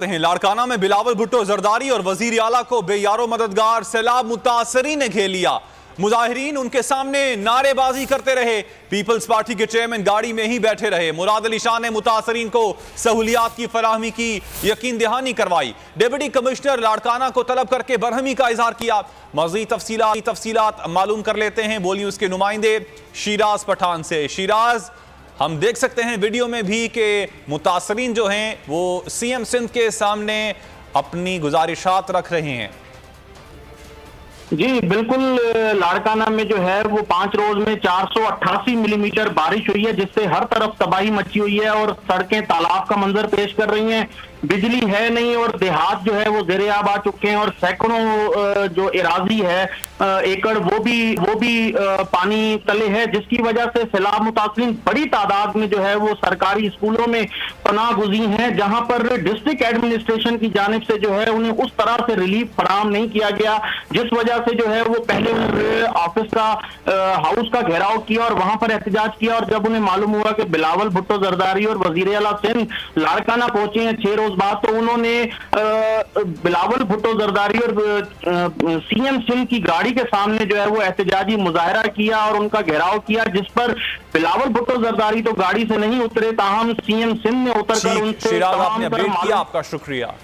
लाड़काना में बिलावल भुट्टो जरदारी और वजीर आला को बेयारो मददगार सैलाब मुतासरीन ने घेर लिया। मुजाहिरीन उनके सामने नारेबाजी करते रहे। पीपल्स पार्टी के चेयरमैन गाड़ी में ही बैठे रहे। मुराद अली शाह ने मुतासरीन को सहूलियात की फराहमी की यकीन दहानी करवाई। डिप्टी कमिश्नर लाड़काना को तलब करके बरहमी का इजहार किया। मज़ीद तफसीलात मालूम कर लेते हैं बोली उसके नुमाइंदे शिराज पठान से। शिराज, हम देख सकते हैं वीडियो में भी कि मुतासरीन जो हैं वो सीएम सिंध के सामने अपनी गुजारिशात रख रहे हैं। जी बिल्कुल, लाड़काना में जो है वो 5 रोज में 488 मिलीमीटर बारिश हुई है, जिससे हर तरफ तबाही मची हुई है और सड़कें तालाब का मंजर पेश कर रही हैं। बिजली है नहीं और देहात जो है वो ज़ेरे-आब आ चुके हैं और सैकड़ों जो इराजी है एकड़ वो भी पानी तले है, जिसकी वजह से सैलाब मुतासरीन बड़ी तादाद में जो है वो सरकारी स्कूलों में पनाह गुज़ी हैं, जहां पर डिस्ट्रिक्ट एडमिनिस्ट्रेशन की जानिब से जो है उन्हें उस तरह से रिलीफ फराहम नहीं किया गया, जिस वजह से जो है वो पहले ऑफिस का हाउस का घेराव किया और वहां पर एहतजाज किया। और जब उन्हें मालूम हुआ कि बिलावल भुट्टो जरदारी और वजीर आला सिंध लाड़काना पहुंचे हैं 6 रोज बाद, तो उन्होंने बिलावल भुट्टो जरदारी और सीएम सिंध की गाड़ी के सामने जो है वो एहतजाजी मुजाहरा किया और उनका घेराव किया, जिस पर बिलावल भुट्टो जरदारी तो गाड़ी से नहीं उतरे, ताहम सीएम सिंध ने उतरकर उनसे शिराज, आपने अपडेट किया, आपका शुक्रिया।